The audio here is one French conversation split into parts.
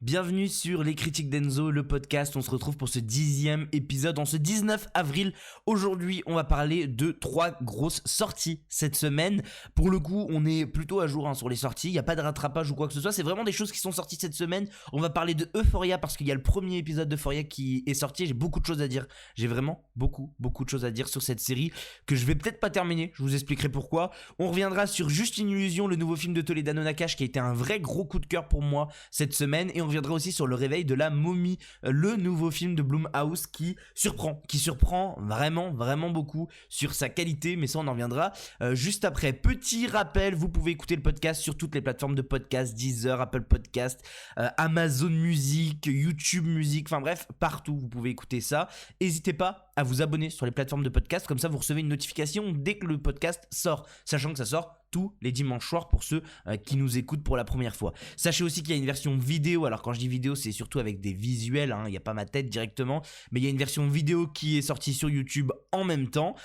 Bienvenue sur Les Critiques d'Enzo, le podcast. On se retrouve pour ce 10e épisode en ce 19 avril. Aujourd'hui, on va parler de 3 grosses sorties cette semaine. Pour le coup, on est plutôt à jour sur les sorties. Il n'y a pas de rattrapage ou quoi que ce soit. C'est vraiment des choses qui sont sorties cette semaine. On va parler de Euphoria parce qu'il y a le premier épisode d'Euphoria qui est sorti. J'ai beaucoup de choses à dire. J'ai vraiment beaucoup de choses à dire sur cette série que je vais peut-être pas terminer. Je vous expliquerai pourquoi. On reviendra sur Juste une illusion, le nouveau film de Toledano Nakash qui a été un vrai gros coup de cœur pour moi cette semaine, et on reviendra aussi sur Le Réveil de la momie, le nouveau film de Blumhouse qui surprend vraiment beaucoup sur sa qualité, mais ça on en reviendra juste après. Petit rappel, vous pouvez écouter le podcast sur toutes les plateformes de podcast, Deezer, Apple Podcast, Amazon Music, YouTube Music, enfin bref, partout vous pouvez écouter ça. N'hésitez pas à vous abonner sur les plateformes de podcast, comme ça vous recevez une notification dès que le podcast sort, sachant que ça sort tous les dimanches soirs pour ceux qui nous écoutent pour la première fois. Sachez aussi qu'il y a une version vidéo. Alors quand je dis vidéo, c'est surtout avec des visuels, il n'y a pas ma tête directement, mais il y a une version vidéo qui est sortie sur YouTube en même temps,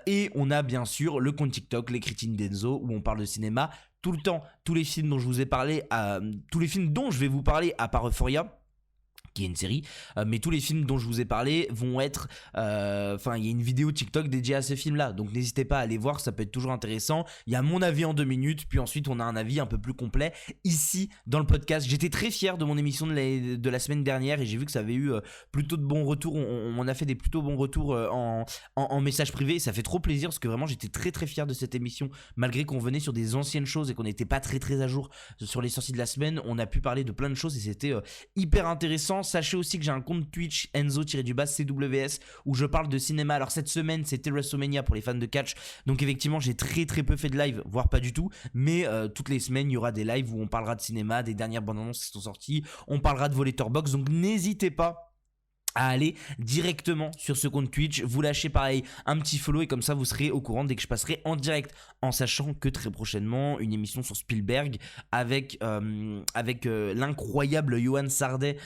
et on a bien sûr le compte TikTok, Les Critiques d'Enzo, où on parle de cinéma tout le temps. Tous les films dont je vous ai parlé, tous les films dont je vais vous parler, à part Euphoria qui est une série, mais tous les films dont je vous ai parlé vont être, il y a une vidéo TikTok dédiée à ces films là, donc n'hésitez pas à aller voir, ça peut être toujours intéressant. Il y a mon avis en 2 minutes, puis ensuite on a un avis un peu plus complet ici dans le podcast. J'étais très fier de mon émission de la semaine dernière, et j'ai vu que ça avait eu plutôt de bons retours. On a fait des plutôt bons retours en message privé, et ça fait trop plaisir parce que vraiment j'étais très fier de cette émission, malgré qu'on venait sur des anciennes choses et qu'on n'était pas très à jour sur les sorties de la semaine. On a pu parler de plein de choses et c'était hyper intéressant. Sachez aussi que j'ai un compte Twitch, Enzo-CWS, où je parle de cinéma. Alors cette semaine c'était WrestleMania pour les fans de catch, donc effectivement j'ai très peu fait de live, voire pas du tout, mais toutes les semaines il y aura des lives où on parlera de cinéma, des dernières bandes annonces qui sont sorties, on parlera de vos letterbox, donc n'hésitez pas à aller directement sur ce compte Twitch, vous lâchez pareil un petit follow, et comme ça vous serez au courant dès que je passerai en direct, en sachant que très prochainement une émission sur Spielberg avec l'incroyable Johan Sardet,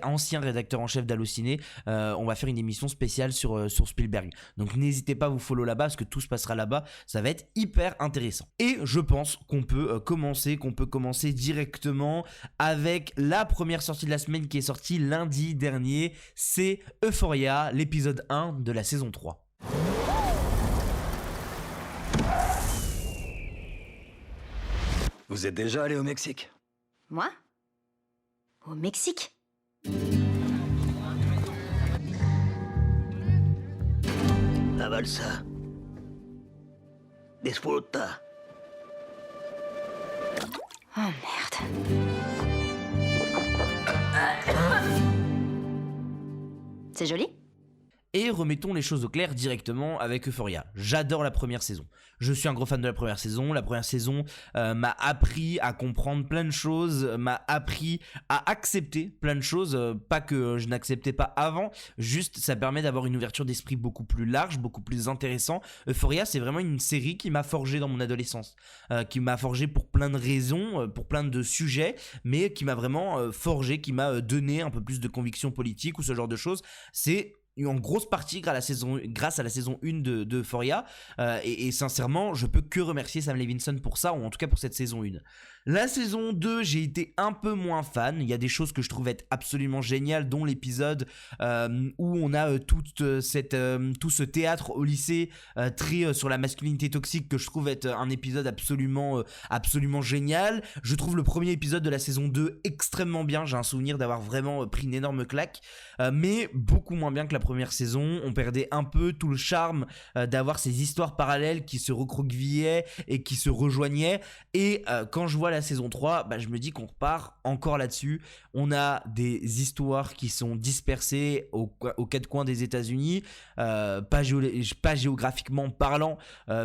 ancien rédacteur en chef d'Allociné. On va faire une émission spéciale sur Spielberg, donc n'hésitez pas à vous follow là-bas parce que tout se passera là-bas, ça va être hyper intéressant. Et je pense qu'on peut commencer directement avec la première sortie de la semaine qui est sortie lundi dernier. C'est Euphoria, l'épisode 1 de la saison 3. Vous êtes déjà allé au Mexique? Moi? Au Mexique? La balsa. Disfruta. Oh merde. C'est joli? Et remettons les choses au clair directement avec Euphoria. J'adore la première saison. Je suis un gros fan de la première saison. La première saison m'a appris à comprendre plein de choses, m'a appris à accepter plein de choses. Pas que je n'acceptais pas avant, juste ça permet d'avoir une ouverture d'esprit beaucoup plus large, beaucoup plus intéressant. Euphoria, c'est vraiment une série qui m'a forgé dans mon adolescence, qui m'a forgé pour plein de raisons, pour plein de sujets, mais qui m'a vraiment forgé, qui m'a donné un peu plus de conviction politique ou ce genre de choses. C'est en grosse partie grâce à la saison 1 de Euphoria, et sincèrement je peux que remercier Sam Levinson pour ça, ou en tout cas pour cette saison 1. La saison 2, j'ai été un peu moins fan. Il y a des choses que je trouve être absolument géniales, dont l'épisode où on a tout ce théâtre au lycée très sur la masculinité toxique, que je trouve être un épisode absolument génial. Je trouve le premier épisode de la saison 2 extrêmement bien. J'ai un souvenir d'avoir vraiment pris une énorme claque, mais beaucoup moins bien que la première saison. On perdait un peu tout le charme d'avoir ces histoires parallèles qui se recroquevillaient et qui se rejoignaient. Et quand je vois la saison 3, je me dis qu'on repart encore là-dessus. On a des histoires qui sont dispersées aux 4 coins des États-Unis, pas géographiquement parlant,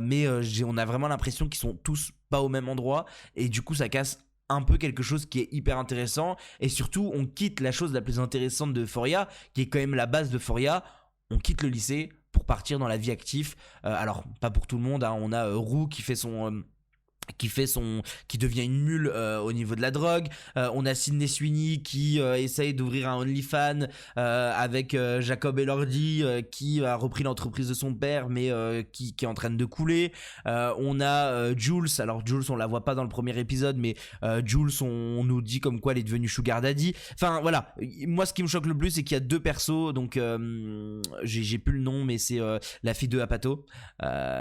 mais on a vraiment l'impression qu'ils sont tous pas au même endroit, et du coup ça casse un peu quelque chose qui est hyper intéressant. Et surtout on quitte la chose la plus intéressante de Euphoria, qui est quand même la base de Euphoria. On quitte le lycée pour partir dans la vie active. Alors pas pour tout le monde, on a Roux qui fait qui devient une mule au niveau de la drogue. On a Sydney Sweeney qui essaye d'ouvrir un OnlyFans avec Jacob Elordi qui a repris l'entreprise de son père mais qui est en train de couler. On a Jules, alors Jules on la voit pas dans le premier épisode mais Jules on nous dit comme quoi elle est devenue Sugar Daddy. Enfin voilà, moi ce qui me choque le plus c'est qu'il y a deux persos, donc j'ai plus le nom mais c'est la fille de Apato,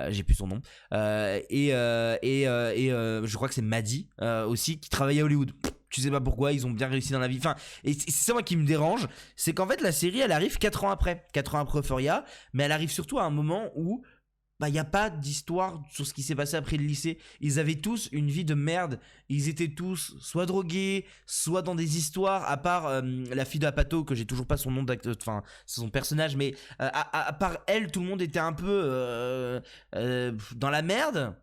j'ai plus son nom, et je crois que c'est Maddie aussi qui travaille à Hollywood. Tu sais pas pourquoi, ils ont bien réussi dans la vie. Enfin, et c'est ça moi qui me dérange, c'est qu'en fait la série elle arrive 4 ans après Euphoria, mais elle arrive surtout à un moment où bah y a pas d'histoire sur ce qui s'est passé après le lycée. Ils avaient tous une vie de merde. Ils étaient tous soit drogués, soit dans des histoires. À part la fille de Apato que j'ai toujours pas son nom d'acteur, enfin c'est son personnage, mais à part elle, tout le monde était un peu dans la merde.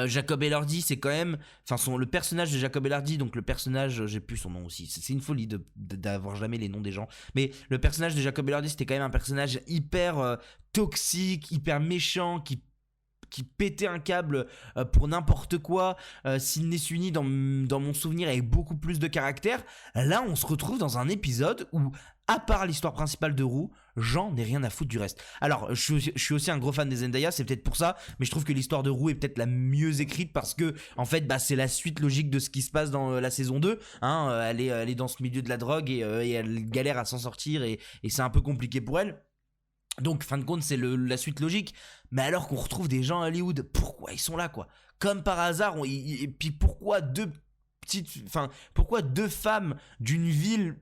Jacob Elordi c'est quand même, enfin le personnage de Jacob Elordi, donc le personnage, j'ai plus son nom aussi, c'est une folie d'avoir jamais les noms des gens, mais le personnage de Jacob Elordi c'était quand même un personnage hyper toxique, hyper méchant, qui pétait un câble pour n'importe quoi. Sydney Sweeney dans mon souvenir avec beaucoup plus de caractère. Là on se retrouve dans un épisode où à part l'histoire principale de Rue, j'en ai rien à foutre du reste. Alors, je suis aussi un gros fan des Zendaya, c'est peut-être pour ça, mais je trouve que l'histoire de Rue est peut-être la mieux écrite parce que, en fait, bah, c'est la suite logique de ce qui se passe dans la saison 2. Hein, elle est dans ce milieu de la drogue et elle galère à s'en sortir et c'est un peu compliqué pour elle. Donc, fin de compte, c'est la suite logique. Mais alors qu'on retrouve des gens à Hollywood, pourquoi ils sont là, quoi? Comme par hasard, et puis pourquoi pourquoi deux femmes d'une ville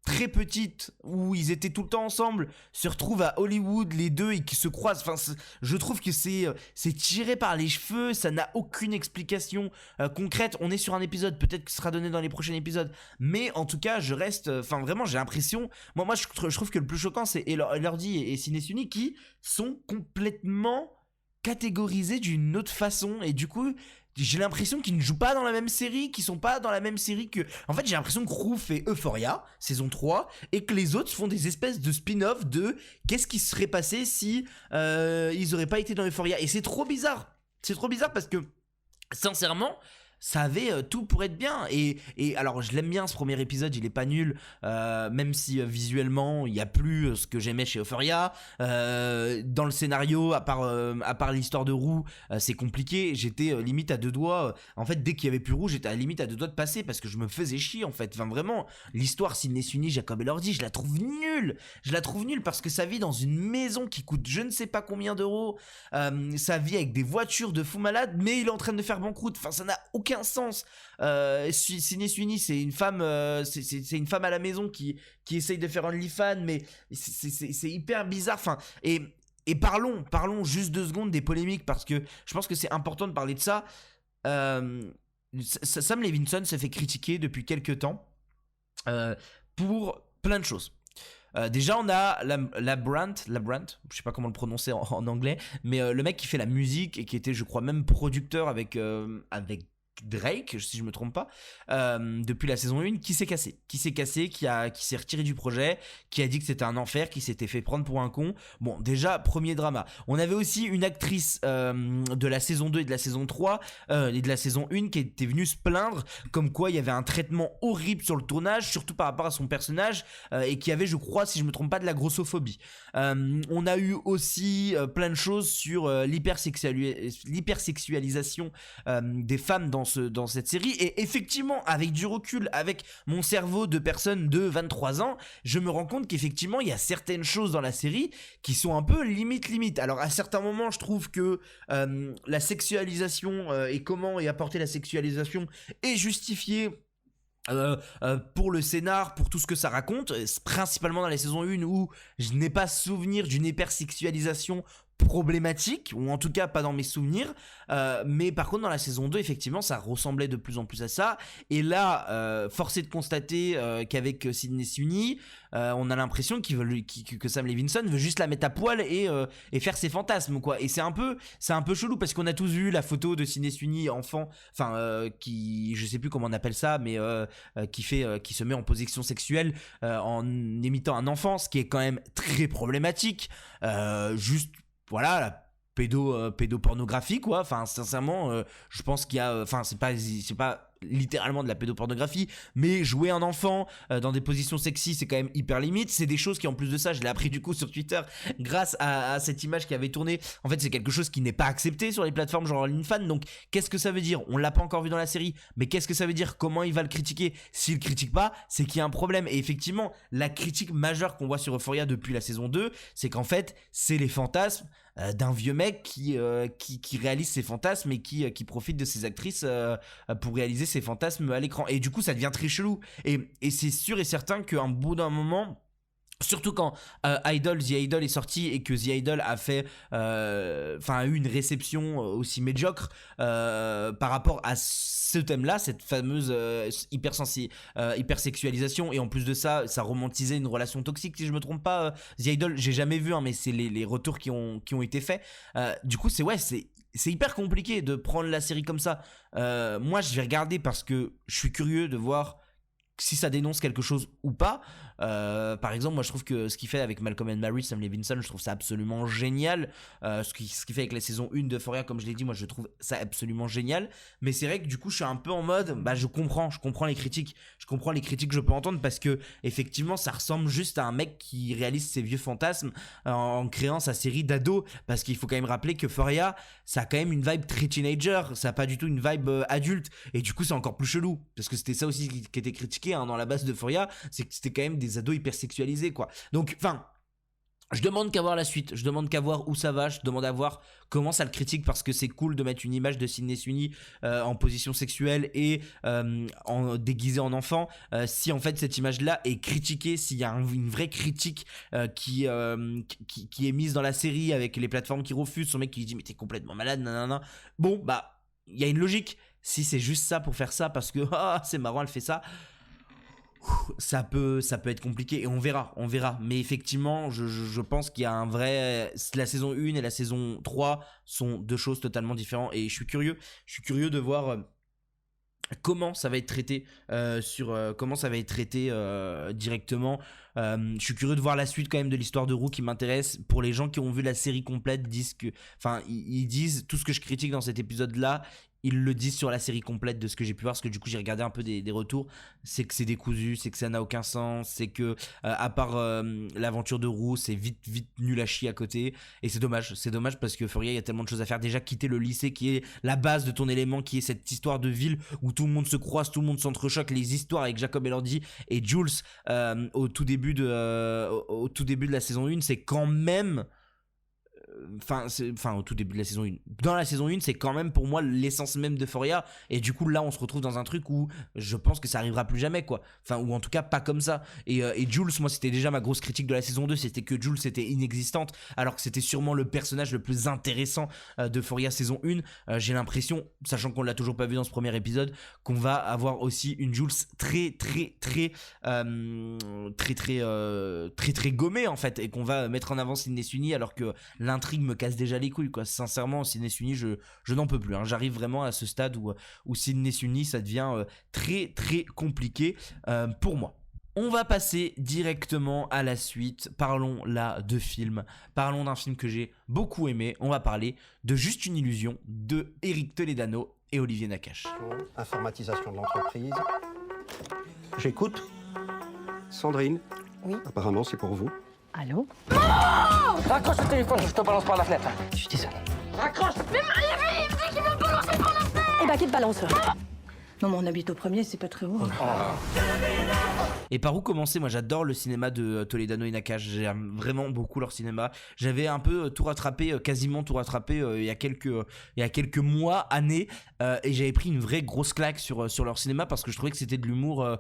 très petite où ils étaient tout le temps ensemble se retrouvent à Hollywood les deux et qui se croisent. Enfin, je trouve que c'est tiré par les cheveux, ça n'a aucune explication concrète. On est sur un épisode peut-être qui sera donné dans les prochains épisodes, mais en tout cas je reste, enfin vraiment j'ai l'impression, moi je trouve que le plus choquant c'est Elordi et Sydney Sweeney qui sont complètement catégorisés d'une autre façon et du coup j'ai l'impression qu'ils ne jouent pas dans la même série, qu'ils sont pas dans la même série que... En fait, j'ai l'impression que Rue fait Euphoria, saison 3, et que les autres font des espèces de spin-off de qu'est-ce qui serait passé si ils auraient pas été dans Euphoria. Et c'est trop bizarre. C'est trop bizarre parce que, sincèrement, ça avait tout pour être bien. Et alors, je l'aime bien ce premier épisode, il est pas nul, même si visuellement, il y a plus ce que j'aimais chez Euphoria. Dans le scénario, à part l'histoire de Rue, c'est compliqué. J'étais limite à deux doigts. En fait, dès qu'il y avait plus Rue, j'étais à la limite à deux doigts de passer parce que je me faisais chier, en fait. Enfin, vraiment, l'histoire Sydney Sweeney, Jacob Elordi, je la trouve nulle. Je la trouve nulle parce que ça vit dans une maison qui coûte je ne sais pas combien d'euros. Ça vit avec des voitures de fou malade, mais il est en train de faire banqueroute. Enfin, ça n'a aucun sens. Sydney Sweeney c'est une femme c'est une femme à la maison qui essaye de faire un OnlyFans, mais c'est hyper bizarre. Enfin, et parlons juste 2 secondes des polémiques parce que je pense que c'est important de parler de ça. Sam Levinson se fait critiquer depuis quelques temps pour plein de choses. Déjà on a la Brandt, je sais pas comment le prononcer en anglais, mais le mec qui fait la musique et qui était je crois même producteur avec Drake, si je me trompe pas, depuis la saison 1, qui s'est cassé, qui s'est retiré du projet, qui a dit que c'était un enfer, qui s'était fait prendre pour un con. Bon, déjà, premier drama. On avait aussi une actrice de la saison 2 et de la saison 3 et de la saison 1 qui était venue se plaindre comme quoi il y avait un traitement horrible sur le tournage, surtout par rapport à son personnage, et qui avait, je crois, si je me trompe pas, de la grossophobie. On a eu aussi plein de choses sur l'hypersexualisation des femmes dans cette série, et effectivement avec du recul, avec mon cerveau de personne de 23 ans, je me rends compte qu'effectivement il y a certaines choses dans la série qui sont un peu limite. Alors à certains moments je trouve que la sexualisation et comment est apportée la sexualisation est justifiée pour le scénar, pour tout ce que ça raconte, principalement dans la saison 1 où je n'ai pas souvenir d'une hypersexualisation problématique, ou en tout cas pas dans mes souvenirs, mais par contre dans la saison 2 effectivement ça ressemblait de plus en plus à ça, et là force est de constater qu'avec Sydney Sweeney on a l'impression que Sam Levinson veut juste la mettre à poil et faire ses fantasmes quoi, et c'est un peu chelou parce qu'on a tous vu la photo de Sydney Sweeney enfant, enfin qui, je sais plus comment on appelle ça, mais qui se met en position sexuelle en imitant un enfant, ce qui est quand même très problématique. Juste voilà, la pédopornographie quoi. Enfin sincèrement je pense qu'il y a enfin c'est pas littéralement de la pédopornographie, mais jouer un enfant dans des positions sexy, c'est quand même hyper limite. C'est des choses qui, en plus de ça, je l'ai appris du coup sur Twitter grâce à cette image qui avait tourné. En fait, c'est quelque chose qui n'est pas accepté sur les plateformes genre OnlyFans. Donc qu'est-ce que ça veut dire? On l'a pas encore vu dans la série, mais qu'est-ce que ça veut dire? Comment il va le critiquer? S'il le critique pas, c'est qu'il y a un problème. Et effectivement, la critique majeure qu'on voit sur Euphoria depuis la saison 2, c'est qu'en fait, c'est les fantasmes d'un vieux mec qui réalise ses fantasmes et qui profite de ses actrices pour réaliser ses fantasmes à l'écran. Et du coup, ça devient très chelou. Et c'est sûr et certain qu'à un bout d'un moment, surtout quand The Idol est sorti et que The Idol a fait a eu une réception aussi médiocre par rapport à ce thème-là, cette fameuse hypersexualisation, et en plus de ça, ça romantisait une relation toxique, si je me trompe pas. The Idol, j'ai jamais vu, mais c'est les retours qui ont été faits. Du coup, c'est hyper compliqué de prendre la série comme ça. Moi, je vais regarder parce que je suis curieux de voir si ça dénonce quelque chose ou pas. Par exemple, moi je trouve que ce qu'il fait avec Malcolm and Marie, Sam Levinson, je trouve ça absolument génial. Ce qu'il fait avec la saison 1 d'Euphoria, comme je l'ai dit, moi je trouve ça absolument génial. Mais c'est vrai que du coup je suis un peu en mode, je comprends les critiques. Je comprends les critiques que je peux entendre, parce que effectivement ça ressemble juste à un mec qui réalise ses vieux fantasmes en créant sa série d'ado. Parce qu'il faut quand même rappeler que Euphoria, ça a quand même une vibe très teenager, ça a pas du tout une vibe adulte. Et du coup c'est encore plus chelou, parce que c'était ça aussi qui était critiqué dans la base d'Euphoria, c'est que c'était quand même des ados hypersexualisés quoi. Donc je demande qu'à voir la suite, je demande qu'à voir où ça va, je demande à voir comment ça le critique, parce que c'est cool de mettre une image de Sydney Sweeney en position sexuelle et déguisée en enfant. Si en fait cette image-là est critiquée, s'il y a une vraie critique qui est mise dans la série avec les plateformes qui refusent, son mec qui dit mais t'es complètement malade, nanana. Bon il y a une logique. Si c'est juste ça pour faire ça parce que c'est marrant, elle fait ça, ça peut être compliqué, et on verra. Mais effectivement, je pense qu'il y a un vrai... La saison 1 et la saison 3 sont deux choses totalement différentes, et je suis curieux de voir comment ça va être traité directement. Je suis curieux de voir la suite quand même de l'histoire de Roux, qui m'intéresse. Pour les gens qui ont vu la série complète, ils disent tout ce que je critique dans cet épisode là, ils le disent sur la série complète de ce que j'ai pu voir, parce que du coup j'ai regardé un peu des retours. C'est que c'est décousu, c'est que ça n'a aucun sens, c'est que à part l'aventure de Roux, c'est vite nul à chier à côté, et c'est dommage parce que Euphoria, il y a tellement de choses à faire. Déjà quitter le lycée qui est la base de ton élément, qui est cette histoire de ville où tout le monde se croise, tout le monde s'entrechoque, les histoires avec Jacob Elordi et Jules au tout début de la saison 1, c'est quand même... au tout début de la saison 1. Dans la saison 1, c'est quand même pour moi l'essence même d'Euphoria. Et du coup, là, on se retrouve dans un truc où je pense que ça arrivera plus jamais, quoi. Ou en tout cas, pas comme ça. Et Jules, moi, c'était déjà ma grosse critique de la saison 2. C'était que Jules était inexistante, alors que c'était sûrement le personnage le plus intéressant d'Euphoria saison 1. J'ai l'impression, sachant qu'on l'a toujours pas vu dans ce premier épisode, qu'on va avoir aussi une Jules très gommée, en fait. Et qu'on va mettre en avant Sydney Sweeney, alors que l'intrigue me casse déjà les couilles, quoi. Sincèrement, Sydney Sweeney, je n'en peux plus, hein. J'arrive vraiment à ce stade où Sydney Sweeney, ça devient très compliqué pour moi. On va passer directement à la suite. Parlons là de films. Parlons d'un film que j'ai beaucoup aimé. On va parler de Juste une illusion de Eric Toledano et Olivier Nakache. Informatisation de l'entreprise. J'écoute. Sandrine. Oui. Apparemment, c'est pour vous. Allô? Raccroche le téléphone, je te balance par la fenêtre. Je suis désolée. Raccroche! Eh ben, qui te balance? Non, mais on habite au premier, c'est pas très haut. Et par où commencer? Moi j'adore le cinéma de Toledano et Nakache, j'aime vraiment beaucoup leur cinéma. J'avais un peu quasiment tout rattrapé il y a quelques mois, années, et j'avais pris une vraie grosse claque sur leur cinéma, parce que je trouvais que c'était de l'humour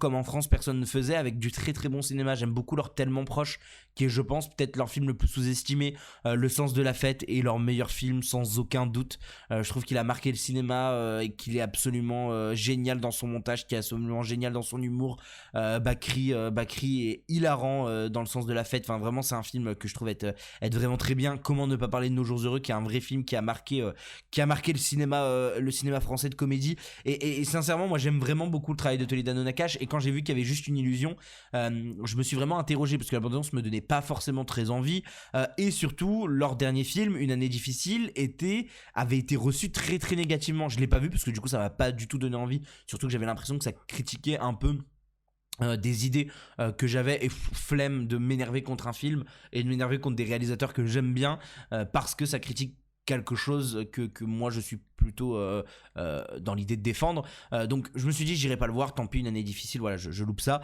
comme en France personne ne faisait, avec du très bon cinéma. J'aime beaucoup leur Tellement proche, qui est, je pense, peut-être leur film le plus sous-estimé. Le Sens de la fête est leur meilleur film sans aucun doute. Je trouve qu'il a marqué le cinéma et qu'il est absolument génial dans son montage, qui est absolument génial dans son humour. Bakri est hilarant dans le sens de la fête. Enfin, vraiment, c'est un film que je trouve être vraiment très bien. Comment ne pas parler de Nos Jours Heureux, qui est un vrai film qui a marqué le cinéma français de comédie. Et sincèrement, moi, j'aime vraiment beaucoup le travail de Toledano Nakache. Et quand j'ai vu qu'il y avait Juste une illusion, je me suis vraiment interrogé parce que la bande-annonce me donnait pas forcément très envie. Et surtout, leur dernier film, Une année difficile, avait été reçu très très négativement. Je l'ai pas vu parce que du coup, ça m'a pas du tout donné envie. Surtout que j'avais l'impression que ça critiquait un peu des idées que j'avais, et flemme de m'énerver contre un film et de m'énerver contre des réalisateurs que j'aime bien parce que ça critique quelque chose que moi je suis plutôt dans l'idée de défendre. Donc je me suis dit j'irai pas le voir, tant pis, Une année difficile, voilà, je loupe ça.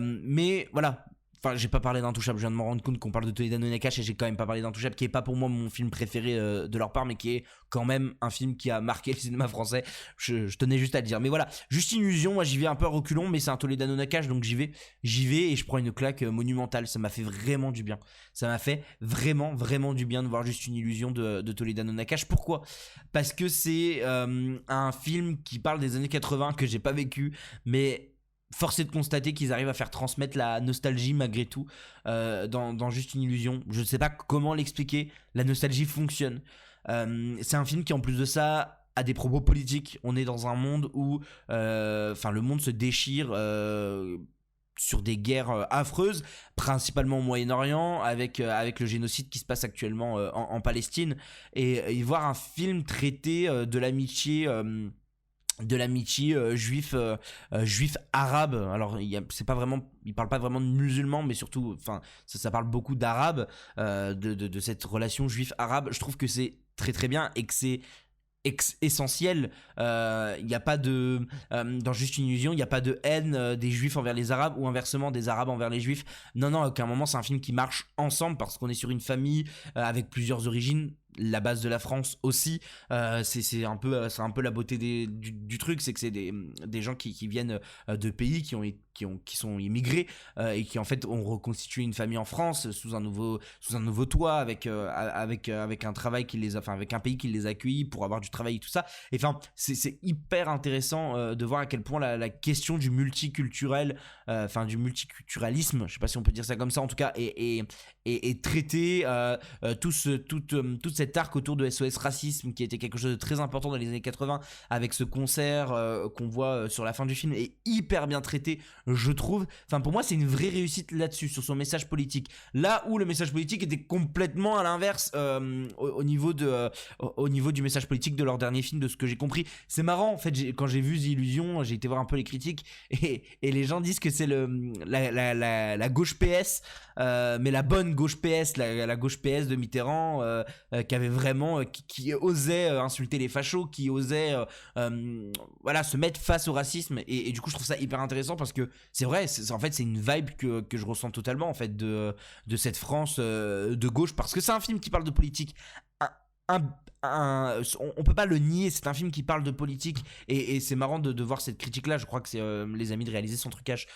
Mais voilà. Enfin, j'ai pas parlé d'Intouchable, je viens de me rendre compte qu'on parle de Toledano Nakache et j'ai quand même pas parlé d'Intouchable, qui est pas pour moi mon film préféré de leur part, mais qui est quand même un film qui a marqué le cinéma français. Je tenais juste à le dire. Mais voilà, Juste une illusion, moi j'y vais un peu à reculons, mais c'est un Toledano Nakache, donc j'y vais et je prends une claque monumentale. Ça m'a fait vraiment du bien. Ça m'a fait vraiment, vraiment du bien de voir Juste une illusion de Toledano Nakache. Pourquoi ? Parce que c'est un film qui parle des années 80 que j'ai pas vécu, mais force est de constater qu'ils arrivent à faire transmettre la nostalgie malgré tout dans Juste une illusion. Je ne sais pas comment l'expliquer, la nostalgie fonctionne. C'est un film qui en plus de ça a des propos politiques. On est dans un monde où le monde se déchire sur des guerres affreuses, principalement au Moyen-Orient, avec le génocide qui se passe actuellement en Palestine. Et voir un film traiter de l'amitié juif arabe. Alors c'est pas vraiment, il parle pas vraiment de musulmans, mais surtout ça parle beaucoup d'arabes, de cette relation juif arabe. Je trouve que c'est très très bien et que c'est essentiel. Il n'y a pas de dans Juste une illusion, il n'y a pas de haine des juifs envers les arabes ou inversement des arabes envers les juifs. Non, à aucun moment. C'est un film qui marche ensemble parce qu'on est sur une famille avec plusieurs origines. La base de la France aussi, c'est un peu la beauté du truc, c'est que c'est des gens qui viennent de pays qui sont immigrés et qui en fait ont reconstitué une famille en France sous un nouveau toit avec un travail avec un pays qui les accueille pour avoir du travail et tout ça. Et enfin c'est hyper intéressant de voir à quel point la question du multiculturel, du multiculturalisme, je sais pas si on peut dire ça comme ça, en tout cas est traité, toute cet arc autour de SOS Racisme qui était quelque chose de très important dans les années 80 avec ce concert qu'on voit sur la fin du film est hyper bien traité, je trouve. Enfin, pour moi c'est une vraie réussite là-dessus, sur son message politique, là où le message politique était complètement à l'inverse au niveau du message politique de leur dernier film, de ce que j'ai compris. C'est marrant en fait, quand j'ai vu The Illusion, j'ai été voir un peu les critiques et les gens disent que c'est la gauche PS, mais la bonne gauche PS, la gauche PS de Mitterrand, qui avait vraiment qui osait insulter les fachos, qui osait se mettre face au racisme, et du coup je trouve ça hyper intéressant parce que c'est vrai, en fait c'est une vibe que je ressens totalement en fait de cette France de gauche, parce que c'est un film qui parle de politique. On peut pas le nier, c'est un film qui parle de politique, et c'est marrant de voir cette critique là. Je crois que c'est les amis de Réaliser Sans Trucage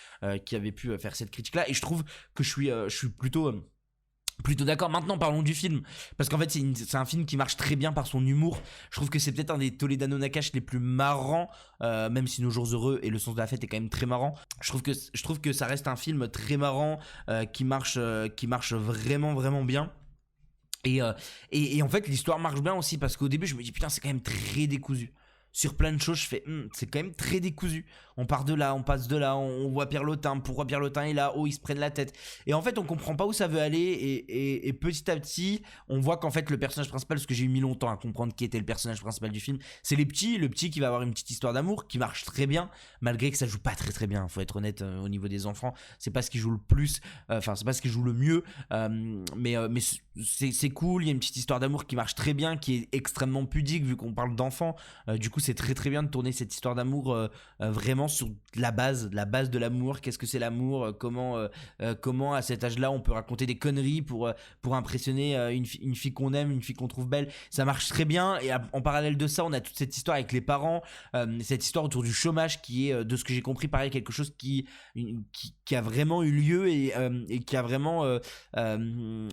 qui avaient pu faire cette critique là, et je trouve que je suis plutôt d'accord. Maintenant parlons du film, parce qu'en fait c'est un film qui marche très bien par son humour. Je trouve que c'est peut-être un des Toledano Nakache les plus marrants, même si Nos Jours Heureux et Le Sens de la Fête est quand même très marrant. Je trouve que ça reste un film très marrant, qui marche vraiment vraiment bien. Et en fait l'histoire marche bien aussi, parce qu'au début je me dis putain c'est quand même très décousu. Sur plein de choses je fais c'est quand même très décousu. On part de là, on passe de là, on voit Pierre Lotin, pourquoi Pierre Lotin est là, ils se prennent la tête. Et en fait on comprend pas où ça veut aller, et petit à petit on voit qu'en fait le personnage principal, parce que j'ai mis longtemps à comprendre qui était le personnage principal du film, c'est le petit qui va avoir une petite histoire d'amour qui marche très bien, malgré que ça joue pas très très bien, faut être honnête. Au niveau des enfants c'est pas ce qui joue le plus, c'est pas ce qui joue le mieux, mais c'est cool. Il y a une petite histoire d'amour qui marche très bien, qui est extrêmement pudique vu qu'on parle d'enfants. Du coup c'est très très bien de tourner cette histoire d'amour vraiment sur la base de l'amour. Qu'est-ce que c'est l'amour, comment à cet âge-là on peut raconter des conneries pour impressionner une fille qu'on aime, une fille qu'on trouve belle. Ça marche très bien. Et en parallèle de ça on a toute cette histoire avec les parents, cette histoire autour du chômage qui est, de ce que j'ai compris, pareil, quelque chose qui a vraiment eu lieu, et qui a vraiment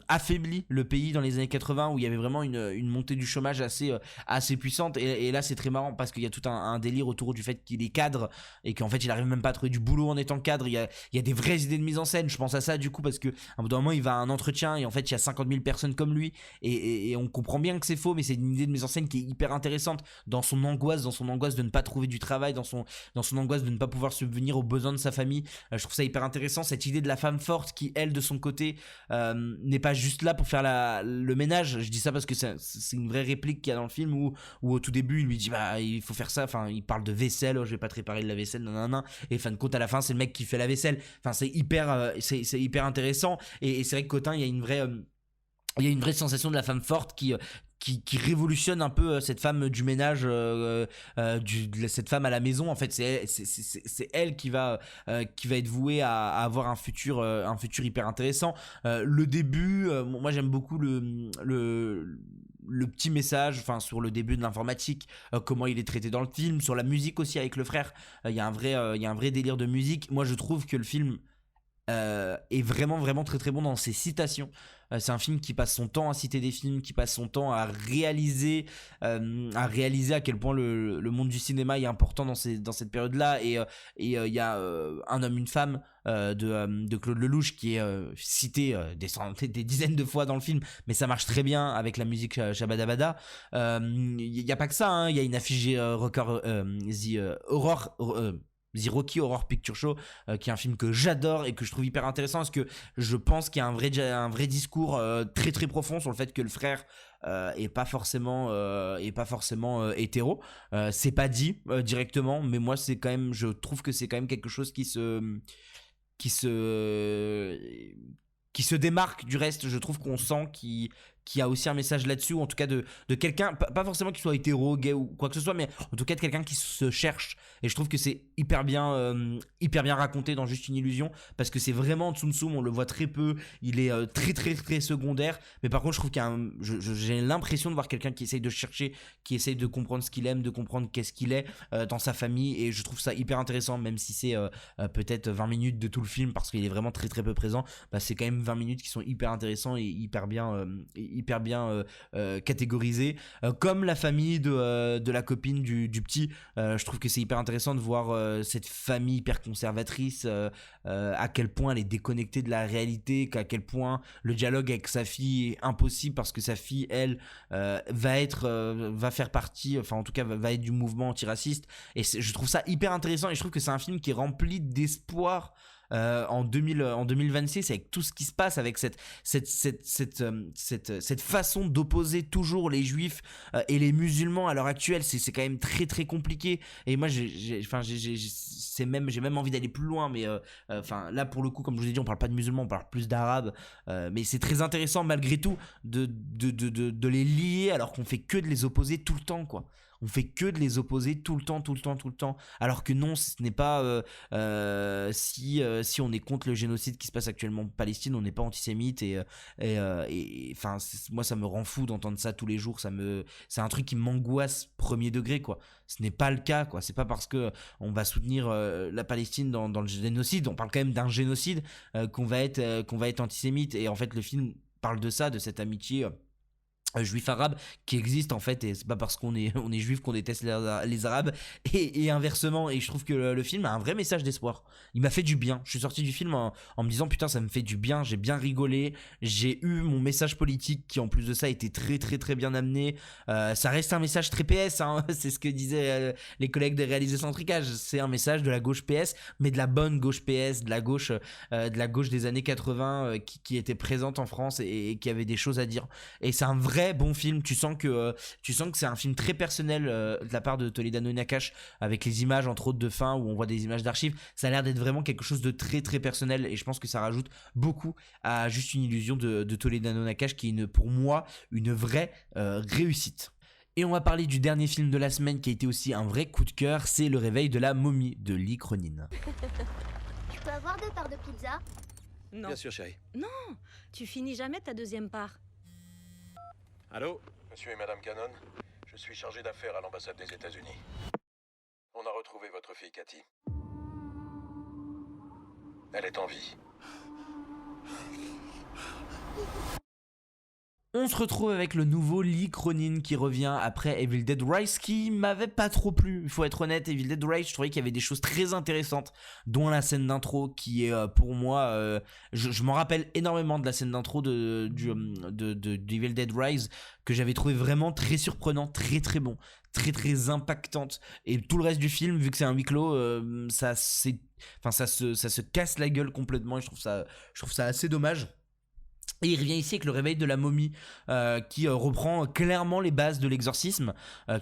affaibli le pays dans les années 80, où il y avait vraiment une montée du chômage assez puissante. Et là c'est très marrant temps, parce qu'il y a tout un délire autour du fait qu'il est cadre et qu'en fait il arrive même pas à trouver du boulot en étant cadre. Il y a des vraies idées de mise en scène. Je pense à ça du coup parce que à un bout d'un moment il va à un entretien et en fait il y a 50 000 personnes comme lui et on comprend bien que c'est faux, mais c'est une idée de mise en scène qui est hyper intéressante dans son angoisse de ne pas trouver du travail, dans son angoisse de ne pas pouvoir subvenir aux besoins de sa famille. Je trouve ça hyper intéressant, cette idée de la femme forte qui elle de son côté n'est pas juste là pour faire le ménage. Je dis ça parce que c'est une vraie réplique qu'il y a dans le film où au tout début il lui dit bah il faut faire ça, enfin il parle de vaisselle, je vais pas te réparer de la vaisselle, nanana, et fin de compte à la fin c'est le mec qui fait la vaisselle. Enfin c'est hyper intéressant et c'est vrai que Cotin il y a une vraie sensation de la femme forte qui révolutionne un peu cette femme du ménage, cette femme à la maison. En fait, c'est elle qui va être vouée à avoir un futur hyper intéressant. Le début, moi j'aime beaucoup le petit message, enfin sur le début de l'informatique, comment il est traité dans le film, sur la musique aussi avec le frère. Il y a un vrai délire de musique. Moi, je trouve que le film est vraiment vraiment très très bon dans ses citations. C'est un film qui passe son temps à citer des films, qui passe son temps à réaliser à quel point le monde du cinéma est important dans cette période-là. Et il y a Un homme, une femme de Claude Lelouch qui est cité des dizaines de fois dans le film, mais ça marche très bien avec la musique Shabadabada. Il n'y a pas que ça, hein. Il y a une affiche The Rocky Horror Picture Show, qui est un film que j'adore et que je trouve hyper intéressant parce que je pense qu'il y a un vrai discours très très profond sur le fait que le frère est pas forcément hétéro. C'est pas dit directement, mais moi je trouve que c'est quand même quelque chose qui se démarque du reste. Je trouve qu'on sent qu'il y a aussi un message là-dessus, ou en tout cas de quelqu'un, pas forcément qu'il soit hétéro, gay ou quoi que ce soit, mais en tout cas de quelqu'un qui se cherche. Et je trouve que c'est hyper bien raconté dans Juste une illusion, parce que c'est vraiment Tsum Tsum, on le voit très peu, il est très très très secondaire, mais par contre je trouve j'ai l'impression de voir quelqu'un qui essaye de chercher, qui essaye de comprendre ce qu'il aime, de comprendre qu'est-ce qu'il est dans sa famille, et je trouve ça hyper intéressant, même si c'est peut-être 20 minutes de tout le film, parce qu'il est vraiment très très peu présent. C'est quand même 20 minutes qui sont hyper intéressants et hyper bien catégorisés, comme la famille de la copine du petit. Je trouve que c'est hyper intéressant de voir cette famille hyper conservatrice, à quel point elle est déconnectée de la réalité, qu'à quel point le dialogue avec sa fille est impossible, parce que sa fille elle va faire partie, enfin en tout cas va être du mouvement antiraciste, et je trouve ça hyper intéressant, et je trouve que c'est un film qui est rempli d'espoir en 2026, avec tout ce qui se passe, avec cette façon d'opposer toujours les juifs et les musulmans à l'heure actuelle. C'est quand même très très compliqué, et moi j'ai même envie d'aller plus loin, mais là pour le coup, comme je vous ai dit, on parle pas de musulmans, on parle plus d'arabes, mais c'est très intéressant malgré tout de les lier, alors qu'on fait que de les opposer tout le temps, quoi. On fait que de les opposer tout le temps, alors que non, ce n'est pas si on est contre le génocide qui se passe actuellement en Palestine, on n'est pas antisémite, et enfin moi ça me rend fou d'entendre ça tous les jours. C'est un truc qui m'angoisse premier degré, quoi. Ce n'est pas le cas, quoi. C'est pas parce que on va soutenir la Palestine dans le génocide, on parle quand même d'un génocide, qu'on va être antisémite. Et en fait le film parle de ça, de cette amitié juif arabe qui existe en fait, et c'est pas parce qu'on est juif qu'on déteste les arabes, et inversement. Et je trouve que le film a un vrai message d'espoir. Il m'a fait du bien. Je suis sorti du film en me disant putain, ça me fait du bien, j'ai bien rigolé, j'ai eu mon message politique qui en plus de ça était très très très bien amené. Ça reste un message très PS, hein. C'est ce que disaient les collègues de Réalisé sans tricage, c'est un message de la gauche PS, mais de la bonne gauche PS, de la gauche des années 80, qui était présente en France, et qui avait des choses à dire. Et c'est un vrai bon film. Tu sens que c'est un film très personnel de la part de Toledano et Nakache, avec les images entre autres de fin où on voit des images d'archives. Ça a l'air d'être vraiment quelque chose de très très personnel, et je pense que ça rajoute beaucoup à Juste une illusion de Toledano Nakache, qui est pour moi une vraie réussite. Et on va parler du dernier film de la semaine qui a été aussi un vrai coup de cœur, c'est Le réveil de la momie de Lee Cronin. Je peux avoir 2 parts de pizza? Non. Bien sûr, chérie. Non, tu finis jamais ta deuxième part. Allô, monsieur et madame Cannon, je suis chargé d'affaires à l'ambassade des États-Unis. On a retrouvé votre fille Cathy. Elle est en vie. On se retrouve avec le nouveau Lee Cronin qui revient après Evil Dead Rise, qui m'avait pas trop plu, il faut être honnête. Evil Dead Rise, je trouvais qu'il y avait des choses très intéressantes, dont la scène d'intro qui est pour moi, je m'en rappelle énormément de la scène d'intro de Evil Dead Rise, que j'avais trouvé vraiment très surprenant, très très bon, très très impactante. Et tout le reste du film, vu que c'est un huis clos, ça se casse la gueule complètement, et je trouve ça assez dommage. Et il revient ici avec le réveil de la momie, qui reprend clairement les bases de l'exorcisme,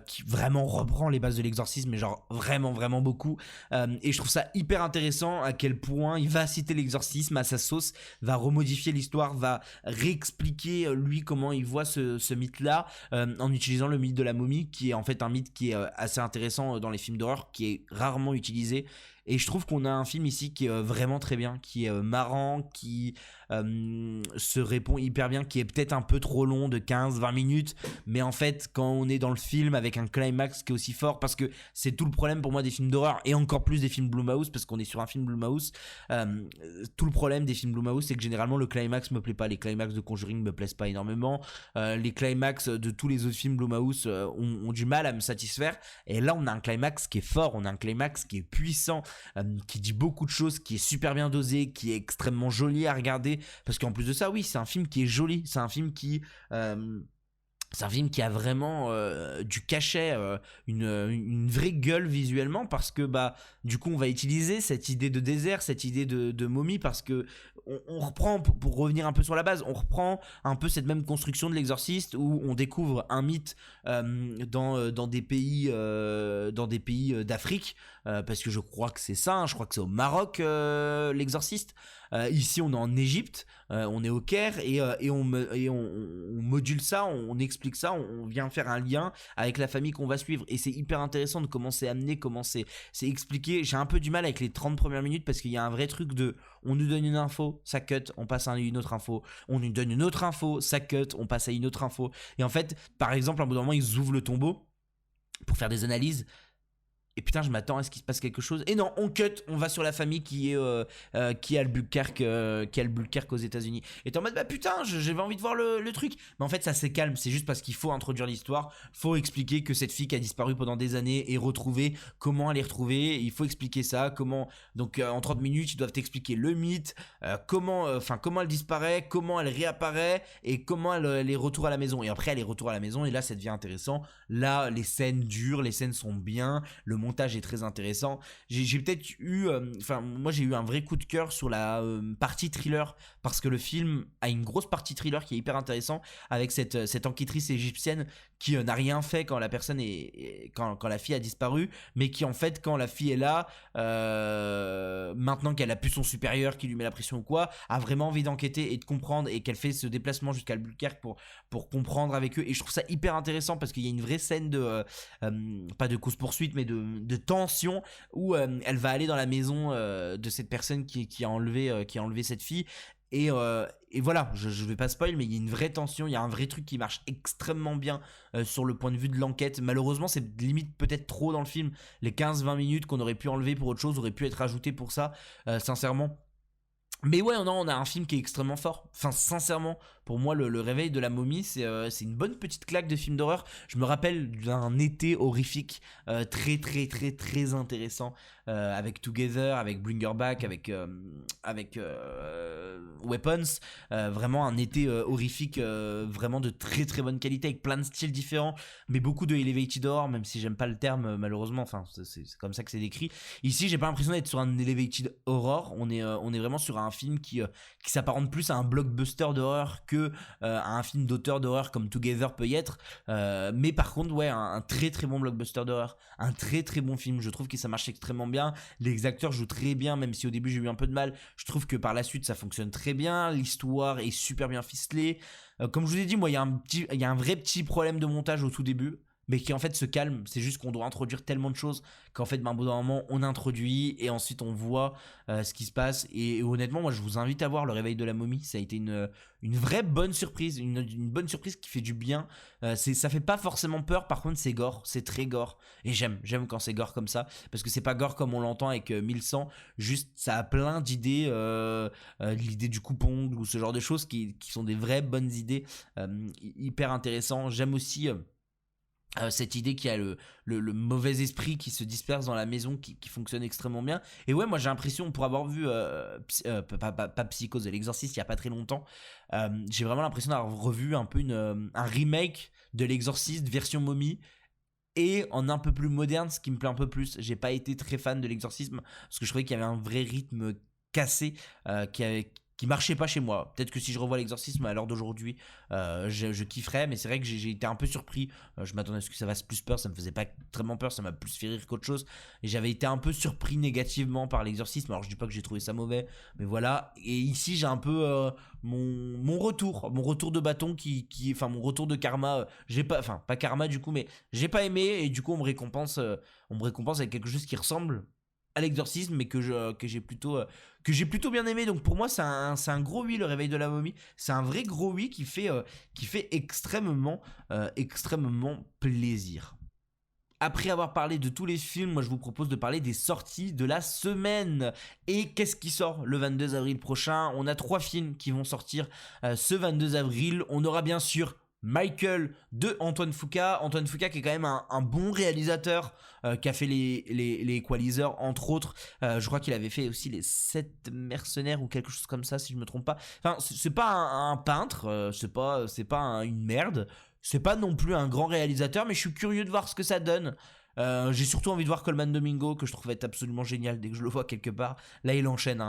qui vraiment reprend les bases de l'exorcisme, mais genre vraiment vraiment beaucoup. Et je trouve ça hyper intéressant à quel point il va citer l'exorcisme à sa sauce, va remodifier l'histoire, va réexpliquer lui comment il voit ce mythe-là, en utilisant le mythe de la momie, qui est en fait un mythe qui est assez intéressant dans les films d'horreur, qui est rarement utilisé. Et je trouve qu'on a un film ici qui est vraiment très bien, qui est marrant, qui se répond hyper bien, qui est peut-être un peu trop long de 15-20 minutes, mais en fait quand on est dans le film avec un climax qui est aussi fort, parce que c'est tout le problème pour moi des films d'horreur, et encore plus des films Blumhouse, parce qu'on est sur un film Blumhouse, tout le problème des films Blumhouse, c'est que généralement le climax me plaît pas, les climax de Conjuring me plaisent pas énormément, les climax de tous les autres films Blumhouse ont du mal à me satisfaire, et là on a un climax qui est fort, on a un climax qui est puissant, qui dit beaucoup de choses, qui est super bien dosé, qui est extrêmement joli à regarder, parce qu'en plus de ça, oui, c'est un film qui est joli, c'est un film qui a vraiment du cachet, une vraie gueule visuellement, parce que bah du coup on va utiliser cette idée de désert, cette idée de momie, parce que on reprend, pour revenir un peu sur la base, on reprend un peu cette même construction de l'exorciste, où on découvre un mythe dans des pays d'Afrique, parce que je crois que c'est ça, je crois que c'est au Maroc, l'exorciste. Ici on est en Égypte, on est au Caire, et on module ça, on explique ça, on vient faire un lien avec la famille qu'on va suivre, et c'est hyper intéressant de comment c'est amené, comment c'est expliqué. J'ai un peu du mal avec les 30 premières minutes, parce qu'il y a un vrai truc de on nous donne une info, ça cut, on passe à une autre info, on nous donne une autre info, ça cut, on passe à une autre info, et en fait par exemple à un bout d'un moment ils ouvrent le tombeau pour faire des analyses. Et putain, je m'attends à ce qu'il se passe quelque chose. Et non, on cut, on va sur la famille qui est à Albuquerque, aux États-Unis. Et t'es en mode bah putain, j'avais envie de voir le truc. Mais en fait, ça c'est calme. C'est juste parce qu'il faut introduire l'histoire. Faut expliquer que cette fille qui a disparu pendant des années est retrouvée. Comment elle est retrouvée. Il faut expliquer ça. Comment. Donc en 30 minutes, ils doivent t'expliquer le mythe, comment elle disparaît, comment elle réapparaît et comment elle est retour à la maison. Et après, elle est retour à la maison. Et là, ça devient intéressant. Là, les scènes durent, les scènes sont bien. Le montage est très intéressant. J'ai peut-être eu, moi j'ai eu un vrai coup de cœur sur la partie thriller, parce que le film a une grosse partie thriller qui est hyper intéressant, avec cette enquêtrice égyptienne qui n'a rien fait quand la personne quand la fille a disparu, mais qui en fait quand la fille est là, maintenant qu'elle a plus son supérieur qui lui met la pression ou quoi, a vraiment envie d'enquêter et de comprendre, et qu'elle fait ce déplacement jusqu'à Albuquerque pour comprendre avec eux. Et je trouve ça hyper intéressant, parce qu'il y a une vraie scène de pas de course-poursuite, mais de tension, où elle va aller dans la maison de cette personne qui a enlevé cette fille. Et voilà, je vais pas spoil, mais il y a une vraie tension, il y a un vrai truc qui marche extrêmement bien sur le point de vue de l'enquête. Malheureusement, c'est limite peut-être trop dans le film. Les 15-20 minutes qu'on aurait pu enlever pour autre chose auraient pu être ajoutées pour ça, sincèrement. Mais ouais, on a un film qui est extrêmement fort. Enfin, sincèrement, pour moi, le réveil de la momie, c'est une bonne petite claque de film d'horreur. Je me rappelle d'un été horrifique très très très très intéressant, avec Together, avec Bring Her Back, avec Weapons. Vraiment un été horrifique, vraiment de très très bonne qualité, avec plein de styles différents, mais beaucoup de elevated horror, même si j'aime pas le terme malheureusement. Enfin, c'est comme ça que c'est décrit. Ici, j'ai pas l'impression d'être sur un elevated horror. On est vraiment sur un film qui s'apparente plus à un blockbuster d'horreur que à un film d'auteur d'horreur comme Together peut y être, mais par contre ouais, un très très bon blockbuster d'horreur, un très très bon film. Je trouve que ça marche extrêmement bien, les acteurs jouent très bien, même si au début j'ai eu un peu de mal. Je trouve que par la suite ça fonctionne très bien, l'histoire est super bien ficelée. Comme je vous ai dit, moi il y a un vrai petit problème de montage au tout début. mais qui en fait se calme. C'est juste qu'on doit introduire tellement de choses qu'en fait, au bout d'un moment, on introduit et ensuite on voit ce qui se passe. Et honnêtement, moi, je vous invite à voir Le Réveil de la momie. Ça a été une vraie bonne surprise, une bonne surprise qui fait du bien. Ça fait pas forcément peur, par contre, c'est gore, c'est très gore. Et j'aime quand c'est gore comme ça, parce que c'est pas gore comme on l'entend avec 1100. Juste, ça a plein d'idées, l'idée du coupe-ongle ou ce genre de choses qui sont des vraies bonnes idées, hyper intéressant. J'aime aussi cette idée qu'il y a le mauvais esprit qui se disperse dans la maison qui fonctionne extrêmement bien. Et ouais, moi j'ai l'impression, pour avoir vu pas Psychose, L'Exorciste il y a pas très longtemps, j'ai vraiment l'impression d'avoir revu un peu un remake de L'Exorciste version momie, et en un peu plus moderne, ce qui me plaît un peu plus. J'ai pas été très fan de L'Exorcisme parce que je trouvais qu'il y avait un vrai rythme cassé qui marchait pas chez moi. Peut-être que si je revois L'Exorcisme à l'heure d'aujourd'hui, je kifferais, mais c'est vrai que j'ai été un peu surpris. Je m'attendais à ce que ça fasse plus peur, ça me faisait pas extrêmement peur, ça m'a plus fait rire qu'autre chose. Et j'avais été un peu surpris négativement par L'Exorcisme. Alors je dis pas que j'ai trouvé ça mauvais, mais voilà. Et ici j'ai un peu mon retour de bâton enfin mon retour de karma. Pas karma du coup, mais j'ai pas aimé, et du coup on me récompense avec quelque chose qui ressemble à L'Exorcisme, mais que j'ai plutôt bien aimé. Donc pour moi c'est un gros oui, Le Réveil de la momie. C'est un vrai gros oui qui fait extrêmement plaisir. Après avoir parlé de tous les films, moi je vous propose de parler des sorties de la semaine. Et qu'est-ce qui sort le 22 avril prochain? On a 3 films qui vont sortir ce 22 avril. On aura bien sûr Michael de Antoine Fuqua qui est quand même un bon réalisateur, qui a fait les Equalizers entre autres. Je crois qu'il avait fait aussi les 7 mercenaires ou quelque chose comme ça si je me trompe pas. Enfin c'est pas un peintre, c'est pas une merde, c'est pas non plus un grand réalisateur, mais je suis curieux de voir ce que ça donne. J'ai surtout envie de voir Colman Domingo, que je trouve être absolument génial dès que je le vois quelque part. Là il enchaîne,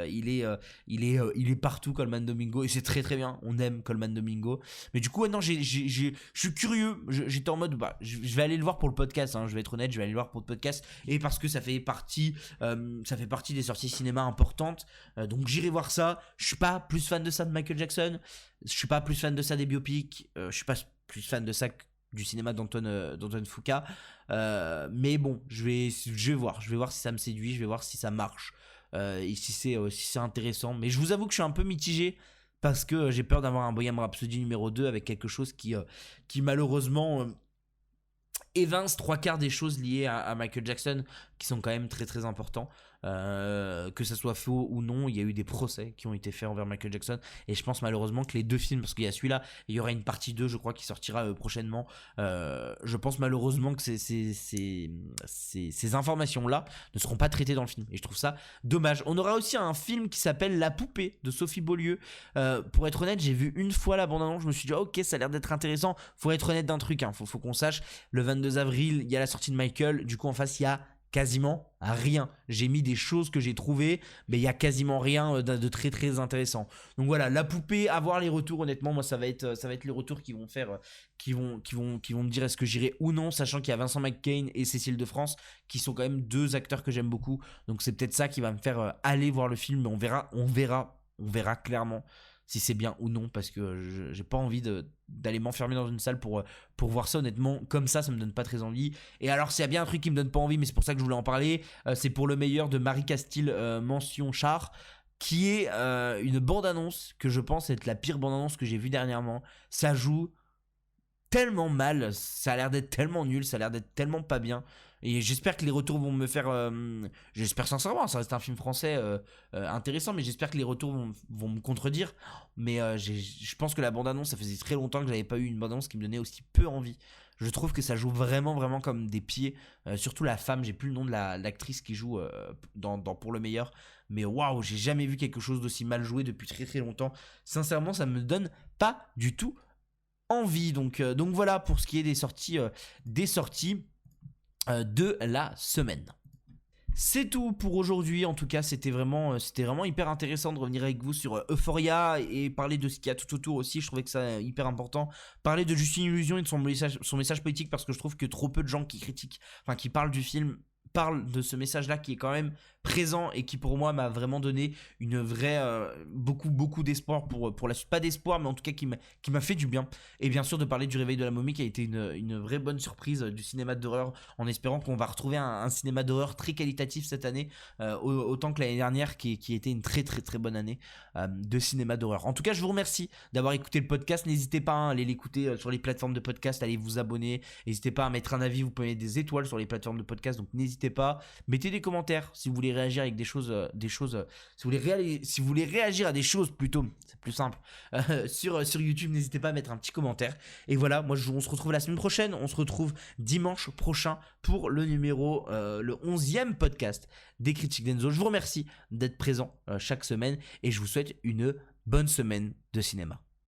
il est partout, Colman Domingo, et c'est très très bien. On aime Colman Domingo, mais du coup maintenant je suis curieux. J'étais en mode je vais aller le voir pour le podcast, je vais être honnête, je vais aller le voir pour le podcast, et parce que ça fait partie des sorties cinéma importantes, donc j'irai voir ça. Je suis pas plus fan de ça de Michael Jackson, je suis pas plus fan de ça des biopics, je suis pas plus fan de ça du cinéma d'Antoine Fuqua, mais bon, je vais voir si ça me séduit, je vais voir si ça marche, et si c'est intéressant. Mais je vous avoue que je suis un peu mitigé, parce que j'ai peur d'avoir un Bohemian Rhapsody numéro 2 avec quelque chose qui malheureusement évince 3/4 des choses liées à Michael Jackson, qui sont quand même très très importants. Que ça soit faux ou non, il y a eu des procès qui ont été faits envers Michael Jackson, et je pense malheureusement que les 2 films, parce qu'il y a celui-là, il y aura une partie 2 je crois qui sortira prochainement, je pense malheureusement que ces informations-là ne seront pas traitées dans le film, et je trouve ça dommage. On aura aussi un film qui s'appelle La Poupée de Sophie Beaulieu. Pour être honnête, j'ai vu une fois la bande-annonce, je me suis dit ok, ça a l'air d'être intéressant. Faut être honnête d'un truc, faut qu'on sache, le 22 avril il y a la sortie de Michael, du coup en face il y a quasiment rien. J'ai mis des choses que j'ai trouvées, mais il y a quasiment rien de très très intéressant. Donc voilà, La Poupée, à voir les retours. Honnêtement, moi ça va être les retours qui vont faire, qui vont me dire est-ce que j'irai ou non, sachant qu'il y a Vincent McCain et Cécile de France qui sont quand même 2 acteurs que j'aime beaucoup. Donc c'est peut-être ça qui va me faire aller voir le film, mais on verra clairement si c'est bien ou non, parce que j'ai pas envie d'aller m'enfermer dans une salle pour voir ça. Honnêtement, comme ça me donne pas très envie. Et alors s'il y a bien un truc qui me donne pas envie, mais c'est pour ça que je voulais en parler, c'est Pour le meilleur de Marie Castille, mention char, qui est une bande-annonce que je pense être la pire bande-annonce que j'ai vue dernièrement. Ça joue tellement mal, ça a l'air d'être tellement nul, ça a l'air d'être tellement pas bien. Et j'espère que les retours vont me faire... j'espère sincèrement, ça reste un film français intéressant, mais j'espère que les retours vont me contredire. Mais je pense que la bande-annonce, ça faisait très longtemps que j'avais pas eu une bande-annonce qui me donnait aussi peu envie. Je trouve que ça joue vraiment, vraiment comme des pieds. Surtout la femme, j'ai plus le nom de l'actrice qui joue dans Pour le meilleur. Mais waouh, j'ai jamais vu quelque chose d'aussi mal joué depuis très très longtemps. Sincèrement, ça me donne pas du tout envie. Donc voilà pour ce qui est des sorties de la semaine. C'est tout pour aujourd'hui. En tout cas, c'était vraiment hyper intéressant de revenir avec vous sur Euphoria et parler de ce qu'il y a tout autour aussi. Je trouvais que ça hyper important. Parler de Juste une illusion et de son message politique, parce que je trouve que trop peu de gens qui critiquent, enfin qui parlent du film, parle de ce message-là qui est quand même présent et qui pour moi m'a vraiment donné une vraie beaucoup d'espoir pour la suite, pas d'espoir mais en tout cas qui m'a fait du bien, et bien sûr de parler du Réveil de la momie qui a été une vraie bonne surprise du cinéma d'horreur, en espérant qu'on va retrouver un cinéma d'horreur très qualitatif cette année, autant que l'année dernière qui était une très très très bonne année de cinéma d'horreur. En tout cas, je vous remercie d'avoir écouté le podcast. N'hésitez pas à aller l'écouter sur les plateformes de podcast, allez vous abonner, n'hésitez pas à mettre un avis, vous pouvez mettre des étoiles sur les plateformes de podcast, donc n'hésitez pas, mettez des commentaires si vous voulez réagir avec des choses si vous voulez réagir à des choses plutôt, c'est plus simple, sur YouTube, n'hésitez pas à mettre un petit commentaire. Et voilà, moi on se retrouve la semaine prochaine, on se retrouve dimanche prochain pour le numéro le 11e podcast des Critiques d'Enzo. Je vous remercie d'être présent chaque semaine et je vous souhaite une bonne semaine de cinéma.